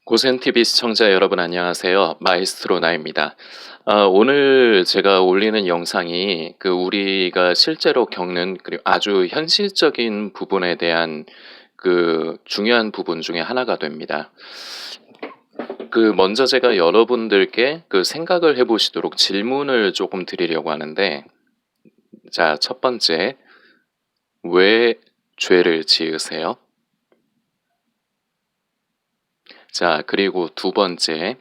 고센TV 시청자 여러분 안녕하세요. 마에스트로 나입니다. 오늘 제가 올리는 영상이 우리가 실제로 겪는 그리고 아주 현실적인 부분에 대한 중요한 부분 중에 하나가 됩니다. 먼저 제가 여러분들께 생각을 해보시도록 질문을 조금 드리려고 하는데, 자, 첫 번째, 왜 죄를 지으세요? 자, 그리고 두 번째,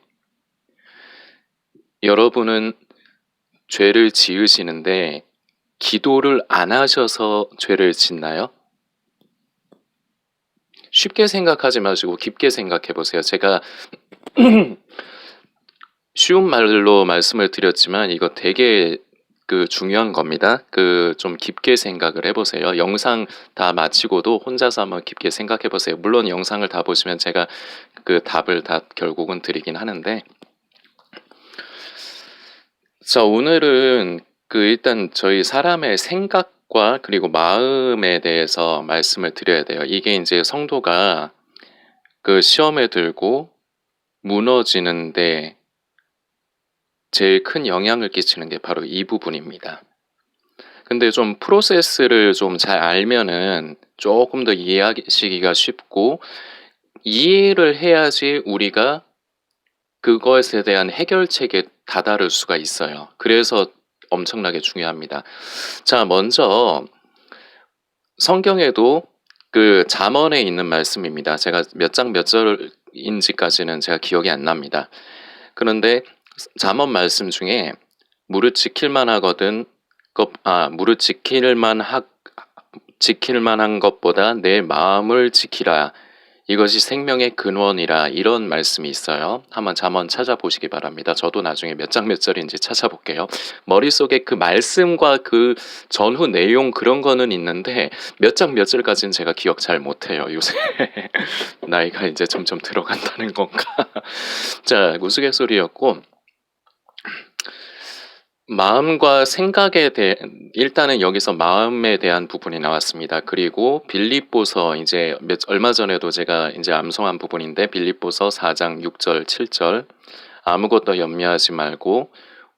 여러분은 죄를 지으시는데 기도를 안 하셔서 죄를 짓나요? 쉽게 생각하지 마시고 깊게 생각해 보세요. 제가 쉬운 말로 말씀을 드렸지만 이거 되게 중요한 겁니다. 좀 깊게 생각을 해보세요. 영상 다 마치고도 혼자서 한번 깊게 생각해 보세요. 물론 영상을 다 보시면 제가 답을 다 결국은 드리긴 하는데, 자, 오늘은 일단 저희 사람의 생각과 그리고 마음에 대해서 말씀을 드려야 돼요. 이게 이제 성도가 시험에 들고 무너지는데 제일 큰 영향을 끼치는 게 바로 이 부분입니다. 근데 좀 프로세스를 좀 잘 알면은 조금 더 이해하시기가 쉽고, 이해를 해야지 우리가 그것에 대한 해결책에 다다를 수가 있어요. 그래서 엄청나게 중요합니다. 자, 먼저 성경에도 잠언에 있는 말씀입니다. 제가 몇 장 몇 절인지까지는 제가 기억이 안 납니다. 그런데 잠언 말씀 중에 무릇 지킬만 하거든 무릇 지킬 만한 것보다 내 마음을 지키라, 이것이 생명의 근원이라, 이런 말씀이 있어요. 한번 잠언 찾아보시기 바랍니다. 저도 나중에 몇 장 몇 절인지 찾아볼게요. 머릿속에 그 말씀과 그 전후 내용 그런 거는 있는데 몇 장 몇 절까지는 제가 기억 잘 못해요. 요새 나이가 이제 점점 들어간다는 건가. 자, 우스갯소리였고, 마음과 생각에 대해 일단은 여기서 마음에 대한 부분이 나왔습니다. 그리고 빌립보서, 이제 얼마 전에도 제가 이제 암송한 부분인데, 빌립보서 4장 6절 7절, 아무것도 염려하지 말고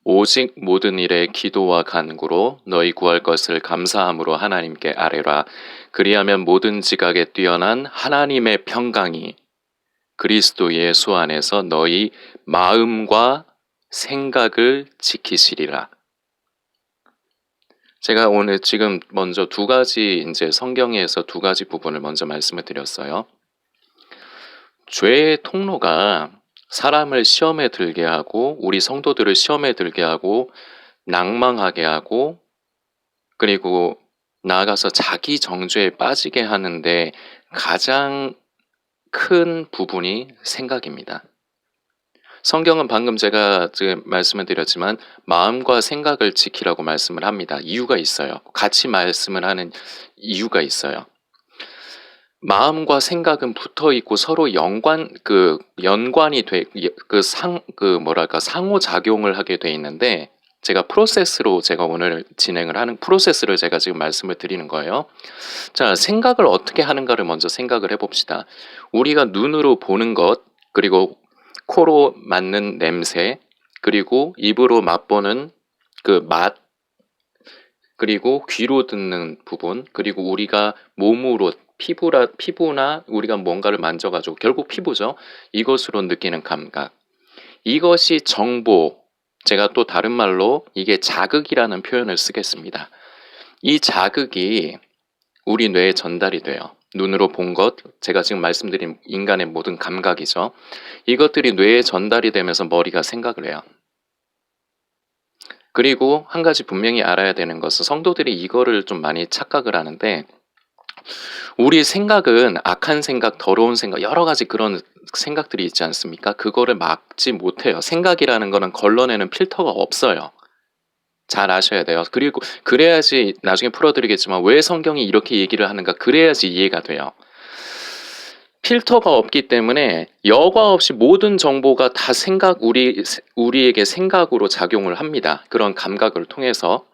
오직 모든 일에 기도와 간구로 너희 구할 것을 감사함으로 하나님께 아뢰라. 그리하면 모든 지각에 뛰어난 하나님의 평강이 그리스도 예수 안에서 너희 마음과 생각을 지키시리라. 제가 오늘 지금 먼저 두 가지, 이제 성경에서 두 가지 부분을 먼저 말씀을 드렸어요. 죄의 통로가 사람을 시험에 들게 하고, 우리 성도들을 시험에 들게 하고, 낭망하게 하고, 그리고 나아가서 자기 정죄에 빠지게 하는데 가장 큰 부분이 생각입니다. 성경은 방금 제가 지금 말씀을 드렸지만 마음과 생각을 지키라고 말씀을 합니다. 이유가 있어요. 같이 말씀을 하는 이유가 있어요. 마음과 생각은 붙어 있고 서로 연관이 상호작용을 하게 돼 있는데, 제가 오늘 진행을 하는 프로세스를 제가 지금 말씀을 드리는 거예요. 자, 생각을 어떻게 하는가를 먼저 생각을 해봅시다. 우리가 눈으로 보는 것, 그리고 코로 맡는 냄새, 그리고 입으로 맛보는 맛, 그리고 귀로 듣는 부분, 그리고 우리가 몸으로 피부나 우리가 뭔가를 만져가지고, 결국 피부죠. 이것으로 느끼는 감각. 이것이 정보, 제가 또 다른 말로 이게 자극이라는 표현을 쓰겠습니다. 이 자극이 우리 뇌에 전달이 돼요. 눈으로 본 것, 제가 지금 말씀드린 인간의 모든 감각이죠. 이것들이 뇌에 전달이 되면서 머리가 생각을 해요. 그리고 한 가지 분명히 알아야 되는 것은, 성도들이 이거를 좀 많이 착각을 하는데, 우리 생각은 악한 생각, 더러운 생각, 여러 가지 그런 생각들이 있지 않습니까? 그거를 막지 못해요. 생각이라는 거는 걸러내는 필터가 없어요. 잘 아셔야 돼요. 그리고 그래야지, 나중에 풀어드리겠지만 왜 성경이 이렇게 얘기를 하는가, 그래야지 이해가 돼요. 필터가 없기 때문에 여과 없이 모든 정보가 다 우리에게 생각으로 작용을 합니다. 그런 감각을 통해서.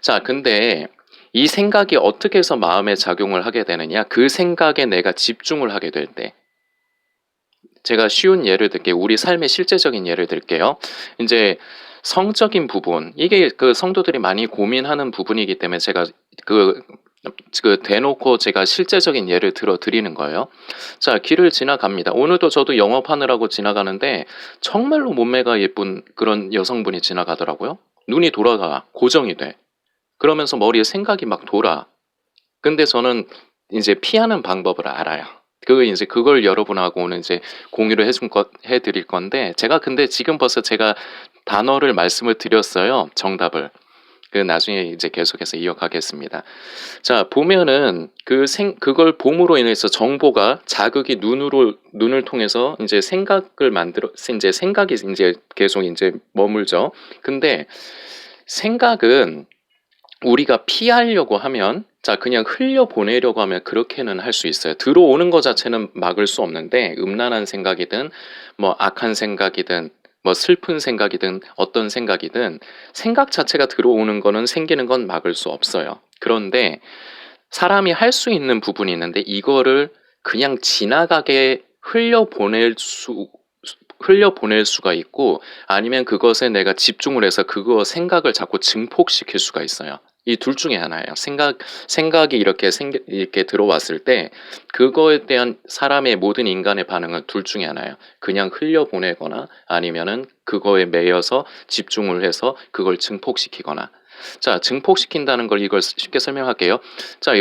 자, 근데 이 생각이 어떻게 해서 마음에 작용을 하게 되느냐? 그 생각에 내가 집중을 하게 될 때. 제가 쉬운 예를 들게요. 우리 삶의 실제적인 예를 들게요. 인제 성적인 부분, 이게 그 성도들이 많이 고민하는 부분이기 때문에 제가 그 대놓고 제가 실제적인 예를 들어 드리는 거예요. 자, 길을 지나갑니다. 오늘도 저도 영업하느라고 지나가는데 정말로 몸매가 예쁜 그런 여성분이 지나가더라고요. 눈이 돌아가. 고정이 돼. 그러면서 머리에 생각이 막 돌아. 근데 저는 인제 피하는 방법을 알아요. 인제 그걸 여러분하고 오늘 인제 공유를 해 드릴 건데, 제가 근데 지금 벌써 제가 단어를 말씀을 드렸어요, 정답을. 나중에 이제 계속해서 이어가겠습니다. 자, 보면은 그걸 봄으로 인해서 정보가 자극이 눈을 통해서 인제 생각을 만들어 인제 생각이 인제 계속 인제 머물죠. 근데 생각은 우리가 피하려고 하면, 자, 그냥 흘려보내려고 하면 그렇게는 할 수 있어요. 들어오는 거 자체는 막을 수 없는데, 음란한 생각이든 뭐 악한 생각이든 뭐 슬픈 생각이든 어떤 생각이든 생각 자체가 들어오는 거는, 생기는 건 막을 수 없어요. 그런데 사람이 할 수 있는 부분이 있는데, 이거를 그냥 지나가게 흘려보낼 수가 있고, 아니면 그것에 내가 집중을 해서 그거 생각을 자꾸 증폭시킬 수가 있어요. 이 둘 중에 하나예요. 생각이 이렇게 들어왔을 때 그거에 대한 사람의, 모든 인간의 반응은 둘 중에 하나예요. 그냥 흘려보내거나 아니면은 그거에 매여서 집중을 해서 그걸 증폭시키거나. 자, 증폭시킨다는 걸, 이걸 쉽게 설명할게요. 자,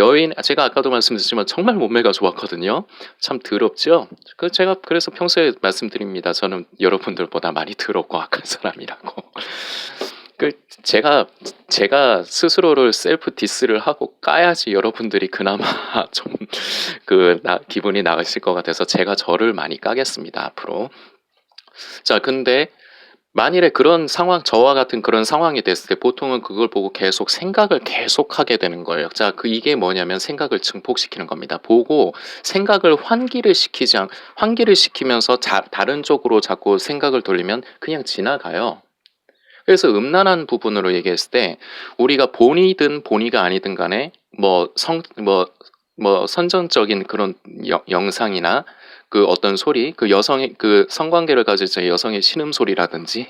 제가 아까도 말씀드렸지만 정말 몸매가 좋았거든요. 참 더럽죠? 제가 그래서 평소에 말씀드립니다. 저는 여러분들보다 많이 더럽고 악한 사람이라고. 제가 스스로를 셀프 디스를 하고 까야지 여러분들이 그나마 좀 기분이 나으실 것 같아서 제가 저를 많이 까겠습니다, 앞으로. 자, 근데 만일에 그런 상황, 저와 같은 그런 상황이 됐을 때 보통은 그걸 보고 생각을 계속하게 되는 거예요. 자, 이게 뭐냐면 생각을 증폭시키는 겁니다. 보고 생각을 환기를 시키면서 다른 쪽으로 자꾸 생각을 돌리면 그냥 지나가요. 그래서 음란한 부분으로 얘기했을 때, 우리가 본이든 본이가 아니든 간에 선정적인 그런 영상이나 어떤 소리, 여성의 성관계를 가질 때 여성의 신음소리라든지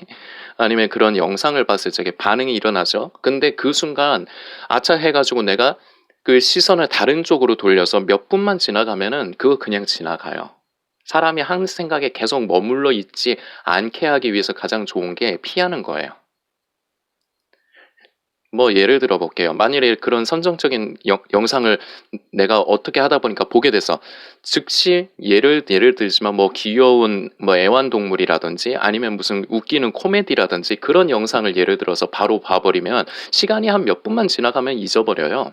아니면 그런 영상을 봤을 적에 반응이 일어나죠. 근데 그 순간 아차 해가지고 내가 그 시선을 다른 쪽으로 돌려서 몇 분만 지나가면은 그거 그냥 지나가요. 사람이 한 생각에 계속 머물러 있지 않게 하기 위해서 가장 좋은 게 피하는 거예요. 예를 들어 볼게요. 만일에 그런 선정적인 영상을 내가 어떻게 하다 보니까 보게 돼서 즉시 예를 들지만 귀여운 애완동물이라든지 아니면 무슨 웃기는 코미디라든지 그런 영상을 예를 들어서 바로 봐버리면 시간이 한 몇 분만 지나가면 잊어버려요.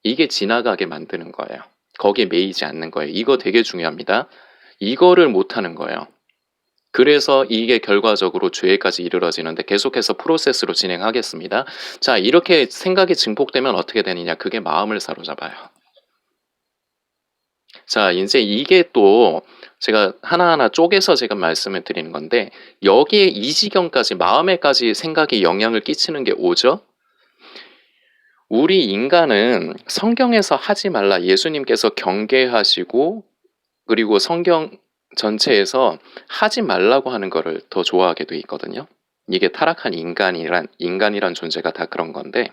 이게 지나가게 만드는 거예요. 거기에 매이지 않는 거예요. 이거 되게 중요합니다. 이거를 못하는 거예요. 그래서 이게 결과적으로 죄까지 이르러지는데, 계속해서 프로세스로 진행하겠습니다. 자, 이렇게 생각이 증폭되면 어떻게 되느냐? 그게 마음을 사로잡아요. 자, 이제 이게 또 제가 하나하나 쪼개서 제가 말씀을 드리는 건데, 여기에 이 지경까지, 마음에까지 생각이 영향을 끼치는 게 오죠? 우리 인간은 성경에서 하지 말라, 예수님께서 경계하시고, 그리고 성경 전체에서 하지 말라고 하는 거를 더 좋아하게 돼 있거든요. 이게 타락한 인간이란 존재가 다 그런 건데,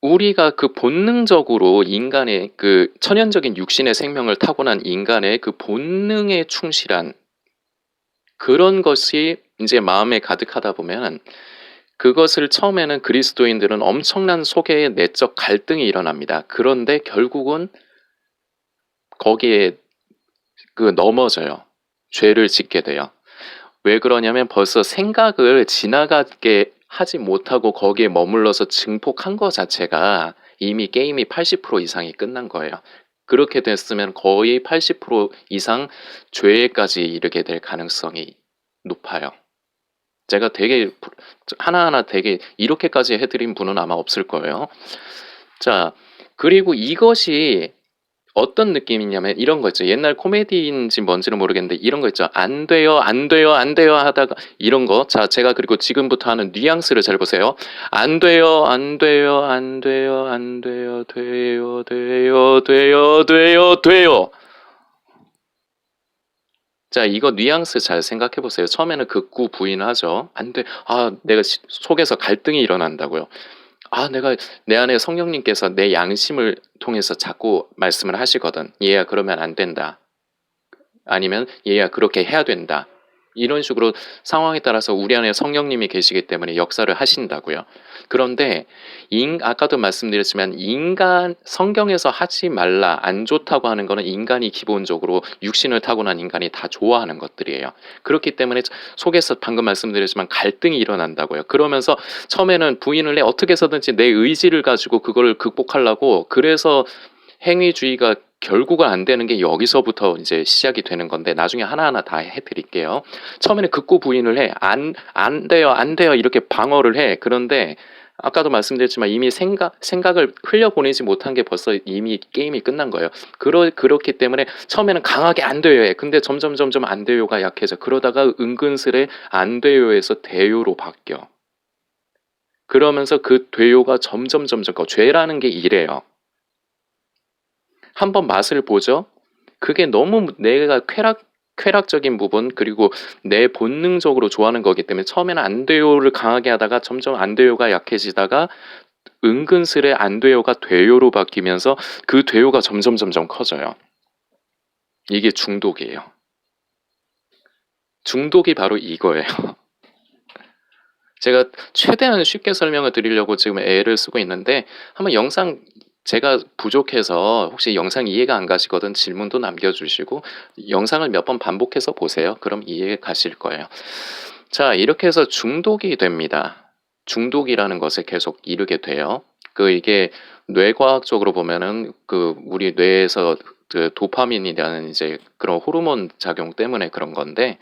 우리가 본능적으로 인간의 천연적인 육신의 생명을 타고난 인간의 본능에 충실한 그런 것이 이제 마음에 가득하다 보면, 그것을 처음에는 그리스도인들은 엄청난 속에 내적 갈등이 일어납니다. 그런데 결국은 거기에 넘어져요. 죄를 짓게 돼요. 왜 그러냐면 벌써 생각을 지나가게 하지 못하고 거기에 머물러서 증폭한 것 자체가 이미 게임이 80% 이상이 끝난 거예요. 그렇게 됐으면 거의 80% 이상 죄까지 이르게 될 가능성이 높아요. 제가 되게 하나하나 되게 이렇게까지 해드린 분은 아마 없을 거예요. 자, 그리고 이것이 어떤 느낌이냐면 이런 거 있죠. 옛날 코미디인지 뭔지는 모르겠는데 이런 거 있죠. 안 돼요, 안 돼요, 안 돼요 하다가 이런 거. 자, 제가 그리고 지금부터 하는 뉘앙스를 잘 보세요. 안 돼요, 안 돼요, 안 돼요, 안 돼요, 돼요, 돼요, 돼요, 돼요, 돼요. 자, 이거 뉘앙스 잘 생각해 보세요. 처음에는 극구 부인하죠. "안 돼. 아 내가 속에서 갈등이 일어난다고요. 아 내가 내 안에 성령님께서 내 양심을 통해서 자꾸 말씀을 하시거든. "얘야 그러면 안 된다." 아니면 "얘야 그렇게 해야 된다." 이런 식으로 상황에 따라서 우리 안에 성령님이 계시기 때문에 역사를 하신다고요. 그런데 아까도 말씀드렸지만 인간 성경에서 하지 말라 안 좋다고 하는 거는 인간이 기본적으로 육신을 타고난 인간이 다 좋아하는 것들이에요. 그렇기 때문에 속에서 방금 말씀드렸지만 갈등이 일어난다고요. 그러면서 처음에는 부인을 해 어떻게 해서든지 내 의지를 가지고 그거를 극복하려고 그래서 행위주의가 결국은 안 되는 게 여기서부터 이제 시작이 되는 건데 나중에 하나하나 다 해 드릴게요. 처음에는 극구 부인을 해. "안 돼요, 안 돼요." 이렇게 방어를 해. 그런데 아까도 말씀드렸지만 이미 생각을 흘려보내지 못한 게 벌써 이미 게임이 끝난 거예요. 그렇기 때문에 처음에는 강하게 "안 돼요." 해. 근데 점점 "안 돼요."가 약해져. 그러다가 은근슬에 "안 돼요."에서 "돼요."로 바뀌어. 그러면서 그 "돼요."가 점점 죄라는 게 이래요. 한번 맛을 보죠. 그게 너무 내가 쾌락적인 부분 그리고 내 본능적으로 좋아하는 거기 때문에 처음에는 "안 돼요."를 강하게 하다가 점점 "안 돼요."가 약해지다가 은근슬에 "안 돼요."가 "돼요."로 바뀌면서 그 "돼요."가 점점 커져요. 이게 중독이에요. 중독이 바로 이거예요. 제가 최대한 쉽게 설명을 드리려고 지금 애를 쓰고 있는데 한번 영상 제가 부족해서 혹시 영상 이해가 안 가시거든 질문도 남겨 주시고 영상을 몇 번 반복해서 보세요. 그럼 이해 가실 거예요. 자, 이렇게 해서 중독이 됩니다. 중독이라는 것에 계속 이르게 돼요. 이게 뇌과학적으로 보면은 우리 뇌에서 도파민이라는 이제 그런 호르몬 작용 때문에 그런 건데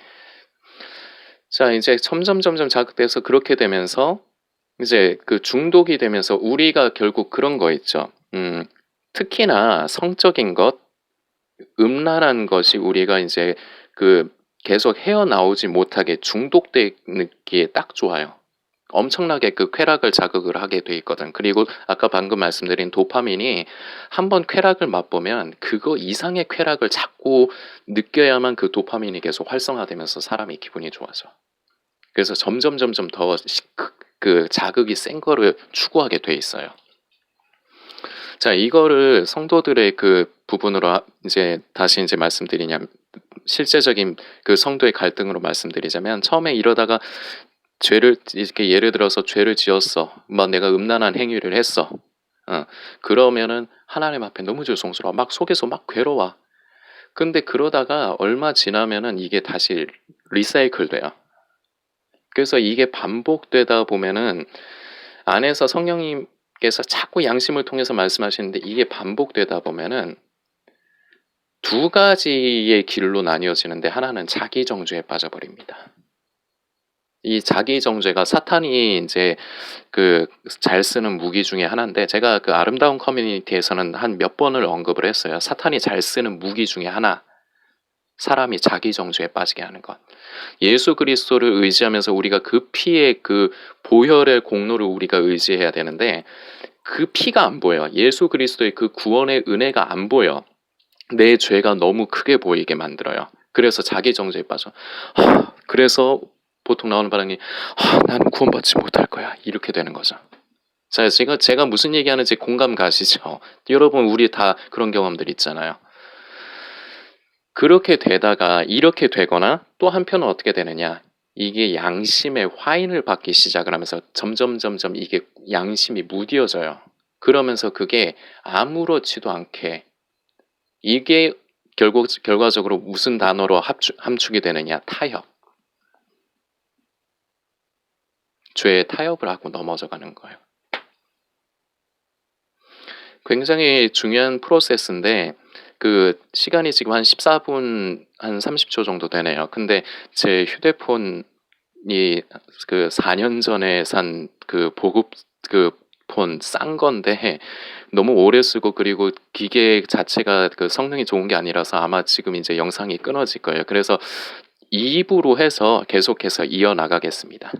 자 이제 점점 자극돼서 그렇게 되면서 이제 중독이 되면서 우리가 결국 그런 거 있죠. 특히나 성적인 것, 음란한 것이 우리가 이제 그 계속 헤어나오지 못하게 중독되는 게 딱 좋아요. 엄청나게 쾌락을 자극을 하게 돼 있거든. 그리고 아까 방금 말씀드린 도파민이 한번 쾌락을 맛보면 그거 이상의 쾌락을 자꾸 느껴야만 그 도파민이 계속 활성화되면서 사람이 기분이 좋아져. 그래서 점점 더 자극이 센 거를 추구하게 돼 있어요. 자, 이거를 성도들의 부분으로 이제 다시 이제 말씀드리냐면 실제적인 성도의 갈등으로 말씀드리자면 처음에 이러다가 죄를 이렇게 예를 들어서 죄를 지었어. 막 내가 음란한 행위를 했어. 그러면은 하나님 앞에 너무 죄송스러워. 막 속에서 막 괴로워. 근데 그러다가 얼마 지나면은 이게 다시 리사이클 돼요. 그래서 이게 반복되다 보면은 안에서 성령님께서 자꾸 양심을 통해서 말씀하시는데 이게 반복되다 보면은 두 가지의 길로 나뉘어지는데 하나는 자기 정죄에 빠져버립니다. 이 자기 정죄가 사탄이 인제 잘 쓰는 무기 중에 하나인데 제가 아름다운 커뮤니티에서는 한 몇 번을 언급을 했어요. 사탄이 잘 쓰는 무기 중에 하나. 사람이 자기 정죄에 빠지게 하는 것. 예수 그리스도를 의지하면서 우리가 그 피의 보혈의 공로를 우리가 의지해야 되는데 그 피가 안 보여요. 예수 그리스도의 그 구원의 은혜가 안 보여. 내 죄가 너무 크게 보이게 만들어요. 그래서 자기 정죄에 빠져. 그래서 보통 나오는 반응이 나는 구원받지 못할 거야. 이렇게 되는 거죠. 자, 제가 무슨 얘기하는지 공감 가시죠? 여러분 우리 다 그런 경험들 있잖아요. 그렇게 되다가 이렇게 되거나 또 한편은 어떻게 되느냐. 이게 양심의 화인을 받기 시작을 하면서 점점 이게 양심이 무뎌져요. 그러면서 그게 아무렇지도 않게 이게 결과적으로 무슨 단어로 함축이 되느냐. 타협. 죄에 타협을 하고 넘어져 가는 거예요. 굉장히 중요한 프로세스인데 시간이 지금 한 14분 한 30초 정도 되네요. 근데 제 휴대폰이 4년 전에 산 보급 폰 싼 건데 너무 오래 쓰고 그리고 기계 자체가 성능이 좋은 게 아니라서 아마 지금 이제 영상이 끊어질 거예요. 그래서 2 부로 해서 계속해서 이어나가겠습니다.